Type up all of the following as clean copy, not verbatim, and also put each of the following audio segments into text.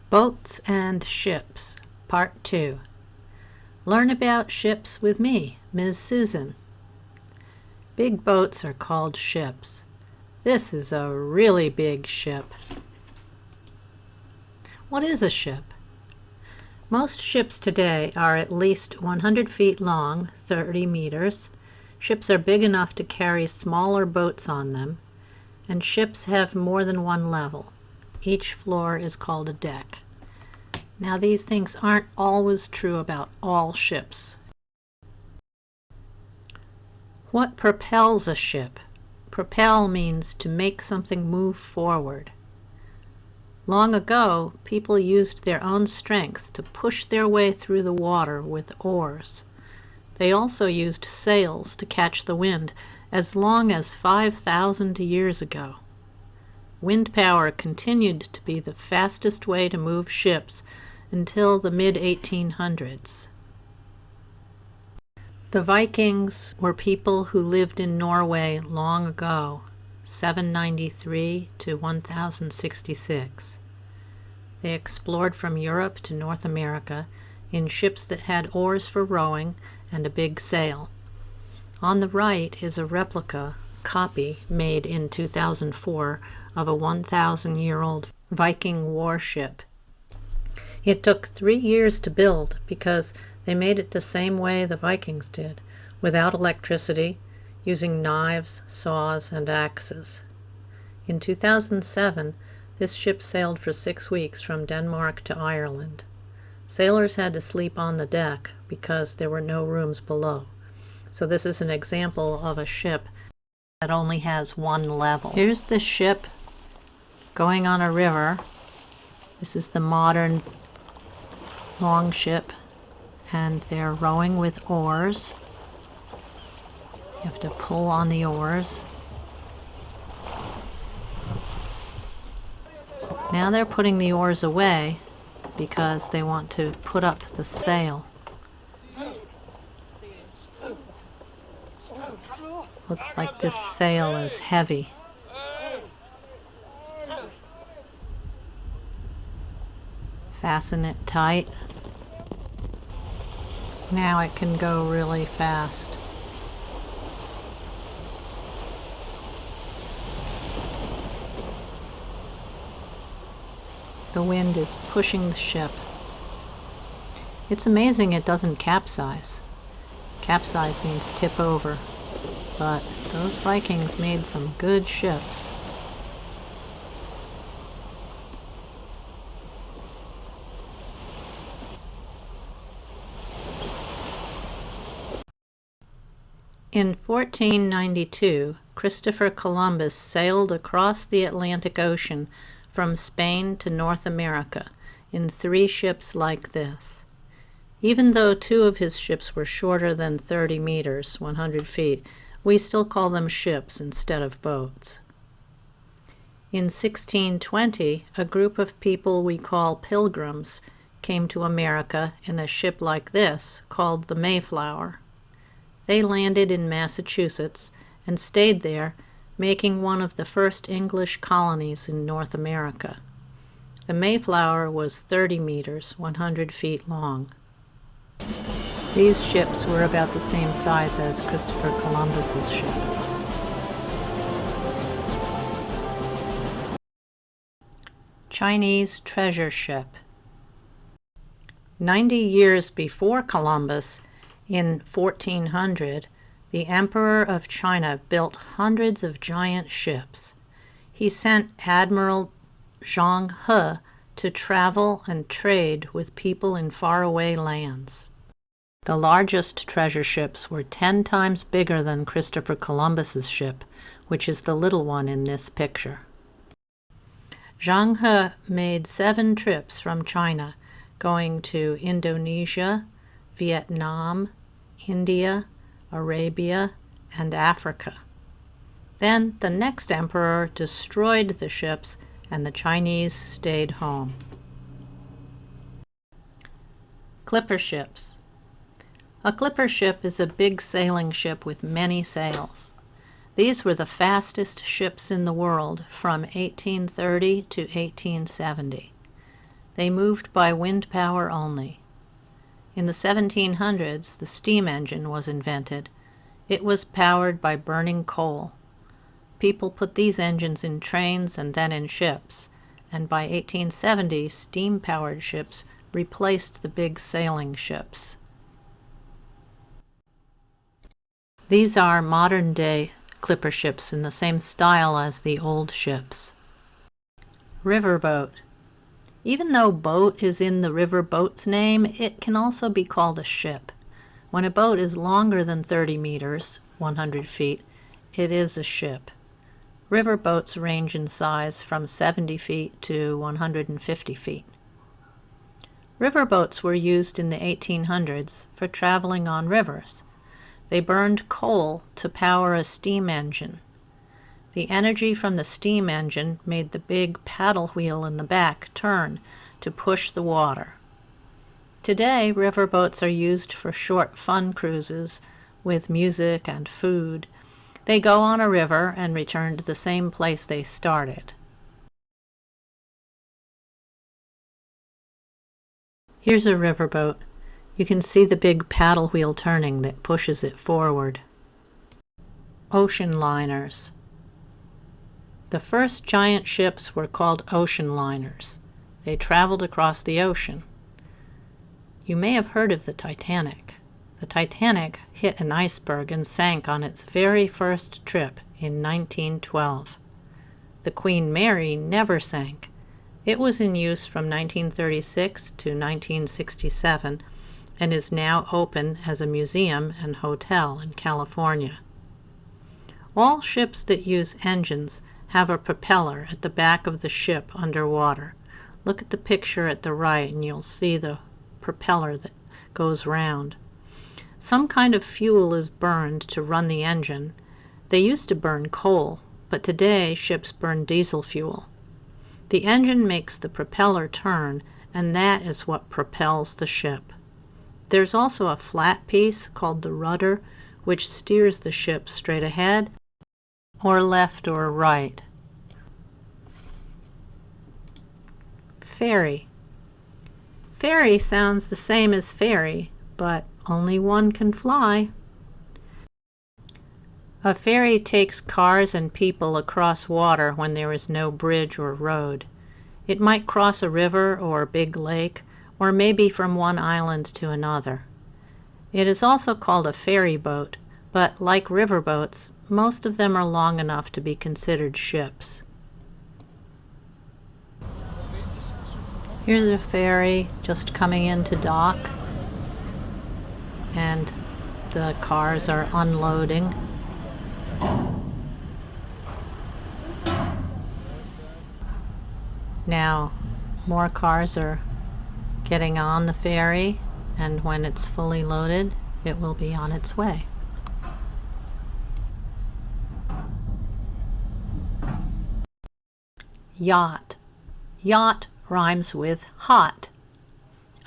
Boats and Ships, Part 2. Learn about ships with me, Ms. Susan. Big boats are called ships. This is a really big ship. What is a ship? Most ships today are at least 100 feet long, 30 meters. Ships are big enough to carry smaller boats on them, and ships have more than one level. Each floor is called a deck. Now, these things aren't always true about all ships. What propels a ship? Propel means to make something move forward. Long ago, people used their own strength to push their way through the water with oars. They also used sails to catch the wind as long as 5,000 years ago. Wind power continued to be the fastest way to move ships until the mid-1800s. The Vikings were people who lived in Norway long ago, 793 to 1066. They explored from Europe to North America in ships that had oars for rowing and a big sail. On the right is a replica copy made in 2004 of a 1,000-year-old Viking warship. It took 3 years to build because they made it the same way the Vikings did, without electricity, using knives, saws, and axes. In 2007, this ship sailed for 6 weeks from Denmark to Ireland. Sailors had to sleep on the deck because there were no rooms below. So this is an example of a ship that only has one level. Here's the ship going on a river. This is the modern long ship, and they're rowing with oars. You have to pull on the oars. Now they're putting the oars away because they want to put up the sail. Looks like this sail is heavy. Fasten it tight. Now it can go really fast. The wind is pushing the ship. It's amazing it doesn't capsize. Capsize means tip over. But those Vikings made some good ships. In 1492, Christopher Columbus sailed across the Atlantic Ocean from Spain to North America in 3 ships like this. Even though 2 of his ships were shorter than 30 meters, 100 feet, we still call them ships instead of boats. In 1620, a group of people we call pilgrims came to America in a ship like this called the Mayflower. They landed in Massachusetts and stayed there, making one of the first English colonies in North America. The Mayflower was 30 meters, 100 feet long. These ships were about the same size as Christopher Columbus's ship. Chinese treasure ship. 90 years before Columbus, in 1400, the Emperor of China built hundreds of giant ships. He sent Admiral Zhang He to travel and trade with people in faraway lands. The largest treasure ships were 10 times bigger than Christopher Columbus's ship, which is the little one in this picture. Zhang He made 7 trips from China, going to Indonesia, Vietnam, India, Arabia, and Africa. Then the next emperor destroyed the ships, and the Chinese stayed home. Clipper ships. A clipper ship is a big sailing ship with many sails. These were the fastest ships in the world from 1830 to 1870. They moved by wind power only. In the 1700s, the steam engine was invented. It was powered by burning coal. People put these engines in trains and then in ships, and by 1870, steam-powered ships replaced the big sailing ships. These are modern-day clipper ships in the same style as the old ships. Riverboat. Even though boat is in the riverboat's name, it can also be called a ship. When a boat is longer than 30 meters, 100 feet, it is a ship. Riverboats range in size from 70 feet to 150 feet. Riverboats were used in the 1800s for traveling on rivers. They burned coal to power a steam engine. The energy from the steam engine made the big paddle wheel in the back turn to push the water. Today, riverboats are used for short fun cruises with music and food. They go on a river and return to the same place they started. Here's a riverboat. You can see the big paddle wheel turning that pushes it forward. Ocean liners. The first giant ships were called ocean liners. They traveled across the ocean. You may have heard of the Titanic. The Titanic hit an iceberg and sank on its very first trip in 1912. The Queen Mary never sank. It was in use from 1936 to 1967 and is now open as a museum and hotel in California. All ships that use engines have a propeller at the back of the ship underwater. Look at the picture at the right and you'll see the propeller that goes round. Some kind of fuel is burned to run the engine. They used to burn coal, but today ships burn diesel fuel. The engine makes the propeller turn, and that is what propels the ship. There's also a flat piece called the rudder, which steers the ship straight ahead or left or right. Ferry. Ferry sounds the same as ferry, but only one can fly. A ferry takes cars and people across water when there is no bridge or road. It might cross a river or a big lake, or maybe from one island to another. It is also called a ferry boat, but like riverboats, most of them are long enough to be considered ships. Here's a ferry just coming into dock, and the cars are unloading. Now, more cars are getting on the ferry, and when it's fully loaded, it will be on its way. Yacht. Yacht rhymes with hot.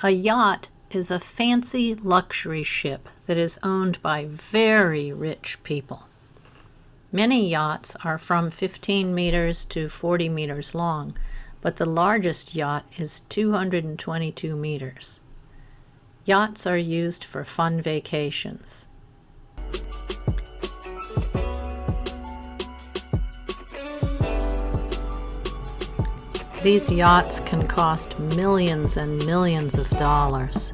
A yacht is a fancy luxury ship that is owned by very rich people. Many yachts are from 15 meters to 40 meters long, but the largest yacht is 222 meters. Yachts are used for fun vacations. These yachts can cost millions and millions of dollars.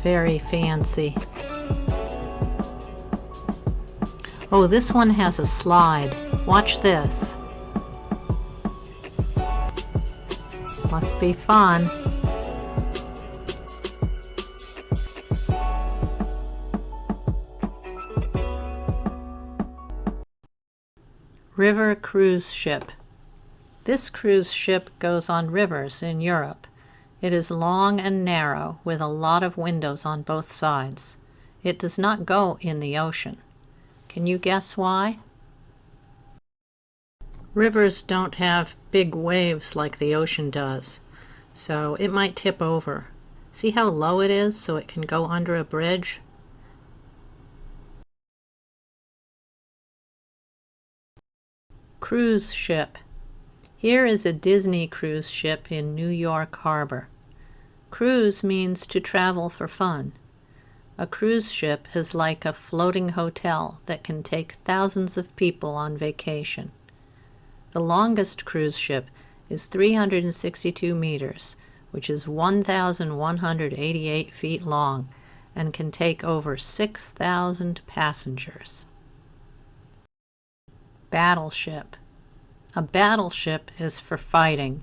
Very fancy. Oh, this one has a slide. Watch this. Must be fun. River cruise ship. This cruise ship goes on rivers in Europe. It is long and narrow with a lot of windows on both sides. It does not go in the ocean. Can you guess why? Rivers don't have big waves like the ocean does, so it might tip over. See how low it is so it can go under a bridge? Cruise ship. Here is a Disney cruise ship in New York Harbor. Cruise means to travel for fun. A cruise ship is like a floating hotel that can take thousands of people on vacation. The longest cruise ship is 362 meters, which is 1,188 feet long, and can take over 6,000 passengers. Battleship. A battleship is for fighting.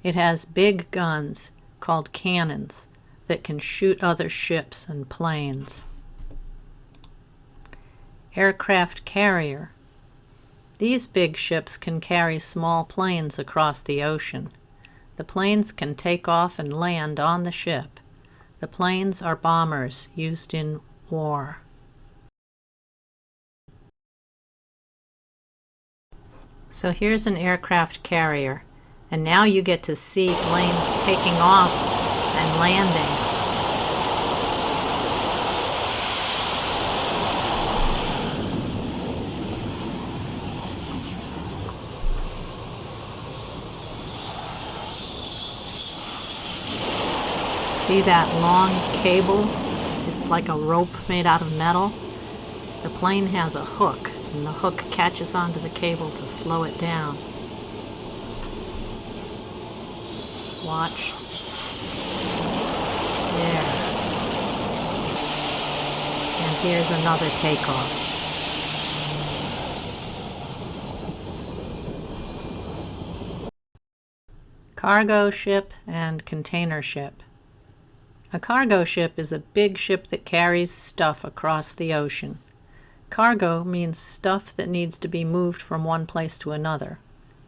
It has big guns, called cannons, that can shoot other ships and planes. Aircraft carrier. These big ships can carry small planes across the ocean. The planes can take off and land on the ship. The planes are bombers used in war. So here's an aircraft carrier, and now you get to see planes taking off and landing. See that long cable? It's like a rope made out of metal. The plane has a hook, and the hook catches onto the cable to slow it down. Watch. There. And here's another takeoff. Cargo ship and container ship. A cargo ship is a big ship that carries stuff across the ocean. Cargo means stuff that needs to be moved from one place to another.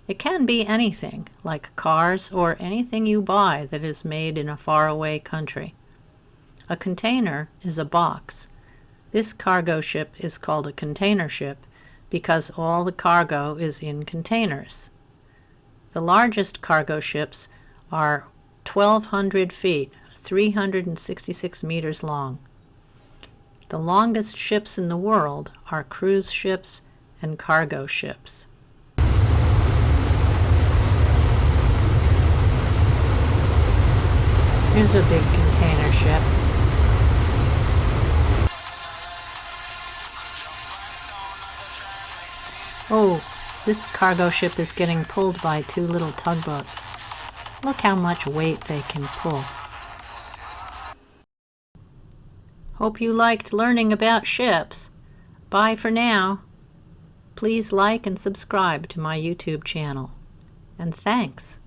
It can be anything, like cars or anything you buy that is made in a faraway country. A container is a box. This cargo ship is called a container ship because all the cargo is in containers. The largest cargo ships are 1,200 feet, 366 meters long. The longest ships in the world are cruise ships and cargo ships. Here's a big container ship. Oh, this cargo ship is getting pulled by two little tugboats. Look how much weight they can pull. Hope you liked learning about ships. Bye for now. Please like and subscribe to my YouTube channel. And thanks.